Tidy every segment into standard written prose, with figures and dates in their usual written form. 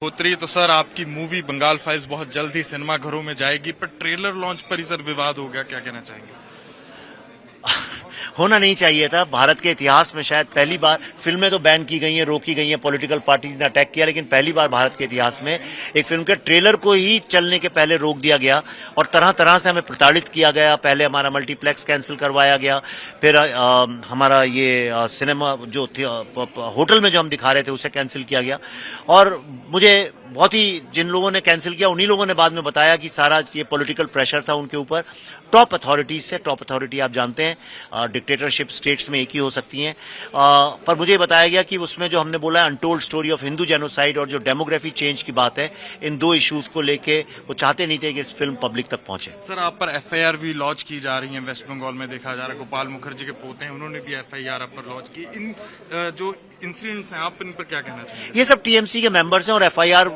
होत्री तो सर आपकी movie Bengal files बहुत जल्द ही सिनेमा घरों में जाएगी, पर ट्रेलर लॉन्च पर ही सर विवाद हो गया, क्या कहना चाहेंगे? होना नहीं चाहिए था। भारत के इतिहास में शायद पहली बार, फिल्में तो बैन की गई हैं, रोकी गई हैं, पॉलिटिकल पार्टीज ने अटैक किया, लेकिन पहली बार भारत के इतिहास में एक फिल्म के ट्रेलर को ही चलने के पहले रोक दिया गया और तरह तरह से हमें प्रताड़ित किया गया। पहले हमारा मल्टीप्लेक्स कैंसिल करवाया गया, फिर हमारा ये सिनेमा जो होटल में जो हम दिखा रहे थे उसे कैंसिल किया गया। और मुझे बहुत ही, जिन लोगों ने कैंसिल किया उन्हीं लोगों ने बाद में बताया कि सारा ये पॉलिटिकल प्रेशर था उनके ऊपर, टॉप अथॉरिटीज से। टॉप अथॉरिटी आप जानते हैं डिक्टेटरशिप स्टेट्स में एक ही हो सकती हैं। पर मुझे बताया गया कि उसमें जो हमने बोला है untold story of Hindu genocide और जो डेमोग्राफी चेंज की बात है, इन दो इश्यूज को लेके वो चाहते नहीं थे कि इस फिल्म पब्लिक तक पहुंचे। सर आप पर एफआईआर भी लॉन्च की जा रही है, वेस्ट बंगाल में देखा जा रहा है। गोपाल मुखर्जी के पोते हैं, उन्होंने भी एफआईआर आप पर लॉन्च की। इन जो इंसिडेंट्स हैं, आप इन पर क्या कहना चाहेंगे? ये सब टीएमसी के मेंबर्स हैं और एफआईआर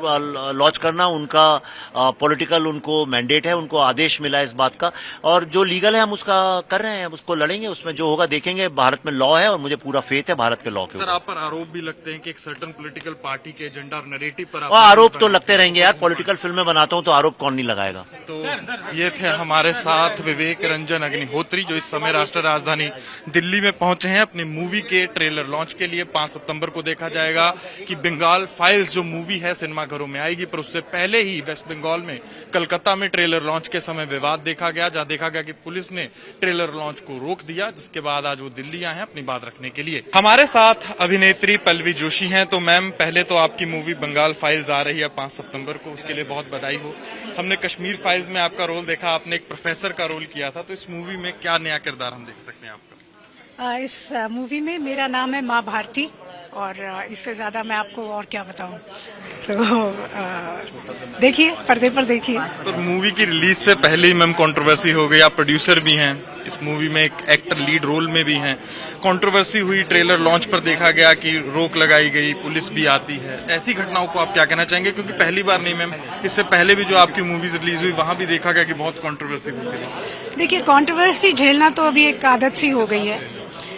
लॉन्च करना उनका पॉलिटिकल उनको मैंडेट है, उनको आदेश मिला है इस बात का, और जो लीगल है हम उसका कर रहे हैं, उसको लड़ेंगे, उसमें जो होगा देखेंगे। भारत में लॉ है और मुझे पूरा फेथ है भारत के लॉ के सर ऊपर। आप पर आरोप भी लगते हैं कि एक सर्टन पॉलिटिकल पार्टी के एजेंडा और नैरेटिव पर आरोप तो लगते रहेंगे यार, पॉलिटिकल फिल्में बनाता हूं तो आरोप कौन नहीं लगाएगा। तो ये थे हमारे साथ विवेक रंजन अग्निहोत्री, जो इस समय राष्ट्र राजधानी दिल्ली में पहुंचे हैं अपनी मूवी के ट्रेलर लॉन्च के लिए। 5 सितंबर को देखा जाएगा कि बंगाल फाइल्स जो मूवी है सिनेमा घरों में आएगी, पर उससे पहले ही वेस्ट बंगाल में कलकत्ता में ट्रेलर लॉन्च के समय विवाद देखा गया, जहां देखा गया कि पुलिस ने ट्रेलर लॉन्च को रोक दिया, जिसके बाद आज वो दिल्ली आए हैं अपनी बात रखने के लिए। हमारे साथ अभिनेत्री पल्लवी जोशी हैं। तो मैम, पहले तो आपकी मूवी बंगाल फाइल्स आ रही है 5 सितंबर को, उसके लिए बहुत बधाई हो। हमने कश्मीर फाइल्स में आपका रोल देखा, आपने एक प्रोफेसर का रोल किया था, तो इस मूवी में क्या नया किरदार हम देख सकते हैं आपका? इस मूवी में मेरा नाम है माँ भारती, और इससे ज्यादा मैं आपको और क्या बताऊं। तो देखिए, पर्दे पर देखिए। तो मूवी की रिलीज से पहले ही मैम कंट्रोवर्सी हो गई, आप प्रोड्यूसर भी हैं इस मूवी में, एक एक्टर लीड रोल में भी हैं, कंट्रोवर्सी हुई, ट्रेलर लॉन्च पर देखा गया कि रोक लगाई गई, पुलिस भी आती है। ऐसी घटनाओं को आप क्या कहना चाहेंगे? क्योंकि पहली बार नहीं मैम, इससे पहले भी जो आपकी मूवीज रिलीज हुई वहां भी देखा गया कि बहुत कंट्रोवर्सी हो गई। देखिए, कंट्रोवर्सी झेलना तो अभी एक आदत सी हो गई है।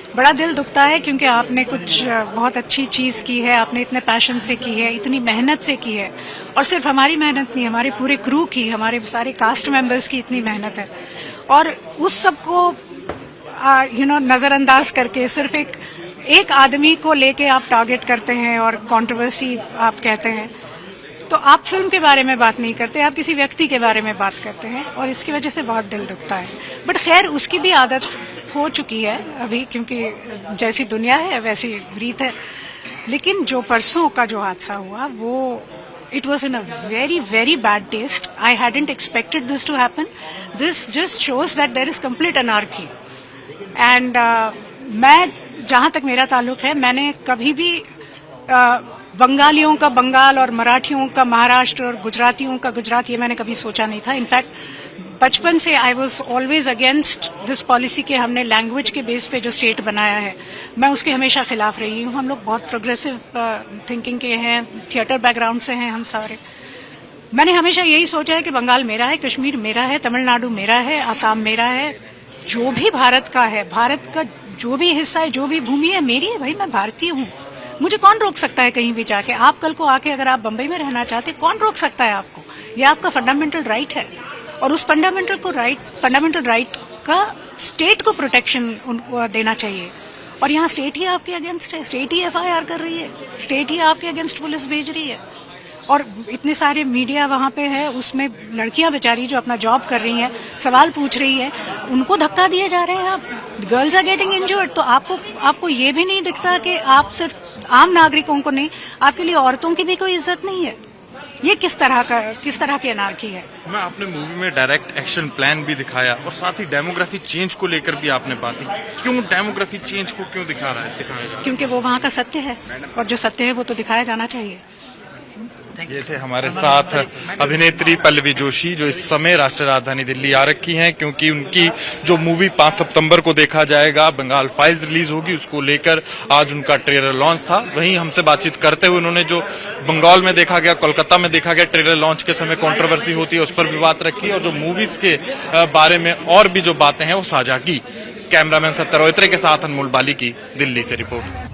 बड़ा दिल दुखता है क्योंकि आपने कुछ बहुत अच्छी चीज की है, आपने इतने पैशन से की है, इतनी मेहनत से की है, और सिर्फ हमारी मेहनत नहीं, हमारे पूरे क्रू की, हमारे सारे कास्ट मेंबर्स की इतनी मेहनत है, और उस सब को नजरअंदाज करके सिर्फ एक आदमी को लेके आप टारगेट करते हैं और कंट्रोवर्सी आप कहते हैं, तो आप फिल्म के बारे में बात नहीं करते, आप किसी व्यक्ति के बारे में बात करते हैं, और इसकी वजह से बहुत दिल दुखता है। बट खैर, उसकी भी आदत हो चुकी है अभी, क्योंकि जैसी दुनिया है वैसी रीत है। लेकिन जो परसों का जो हादसा हुआ, वो it was in a very very bad taste. I hadn't expected this to happen. This just shows that there is complete anarchy. And मैं, जहां तक मेरा ताल्लुक है, मैंने कभी भी बंगालियों का बंगाल और मराठियों का महाराष्ट्र और गुजरातियों का गुजरात, ये मैंने कभी सोचा नहीं था। इनफैक्ट बचपन से I was always against this policy के हमने लैंग्वेज के बेस पे जो स्टेट बनाया है, मैं उसके हमेशा खिलाफ रही हूँ। हम लोग बहुत प्रोग्रेसिव थिंकिंग के हैं, थिएटर बैकग्राउंड से हैं हम सारे। मैंने हमेशा यही सोचा है कि बंगाल मेरा है, कश्मीर मेरा है, तमिलनाडु मेरा है, आसाम मेरा है, जो भी भारत का है, भारत का जो भी हिस्सा है, जो भी भूमि है, मेरी है भाई। मैं भारतीय हूँ, मुझे कौन रोक सकता है कहीं भी जाके? आप कल को आके अगर आप बंबई में रहना चाहते, कौन रोक सकता है आपको? ये आपका फंडामेंटल राइट है, और उस फंडामेंटल राइट का स्टेट को प्रोटेक्शन देना चाहिए। और यहाँ स्टेट ही आपके अगेंस्ट है, स्टेट ही एफआईआर कर रही है, स्टेट ही आपके अगेंस्ट पुलिस भेज रही है, और इतने सारे मीडिया वहाँ पे है, उसमें लड़कियां बेचारी जो अपना जॉब कर रही हैं, सवाल पूछ रही हैं, उनको धक्का दिए जा रहे हैं। आप गर्ल्स आर गेटिंग इंजर्ड। तो आपको ये भी नहीं दिखता कि आप सिर्फ आम नागरिकों को नहीं, आपके लिए औरतों की भी कोई इज्जत नहीं है? ये किस तरह की अनार्की है? मैं आपने मूवी में डायरेक्ट एक्शन प्लान भी दिखाया, और साथ ही डेमोग्राफी चेंज को लेकर भी आपने बात की। क्यों डेमोग्राफी चेंज को क्यों दिखाएगा? क्योंकि वो वहाँ का सत्य है, और जो सत्य है वो तो दिखाया जाना चाहिए। ये थे हमारे साथ अभिनेत्री पल्लवी जोशी, जो इस समय राष्ट्र राजधानी दिल्ली आ रखी हैं, क्योंकि उनकी जो मूवी 5 सितंबर को देखा जाएगा, बंगाल फाइल्स रिलीज होगी, उसको लेकर आज उनका ट्रेलर लॉन्च था। वहीं हमसे बातचीत करते हुए उन्होंने जो बंगाल में देखा गया, कोलकाता में देखा गया, ट्रेलर लॉन्च के समय कंट्रोवर्सी होती है, उस पर भी बात रखी, और जो मूवीज के बारे में और भी जो बातें हैं वो साझा की। कैमरामैन सत्तर रोहित्रे के साथ अनमोल बाली की दिल्ली से रिपोर्ट।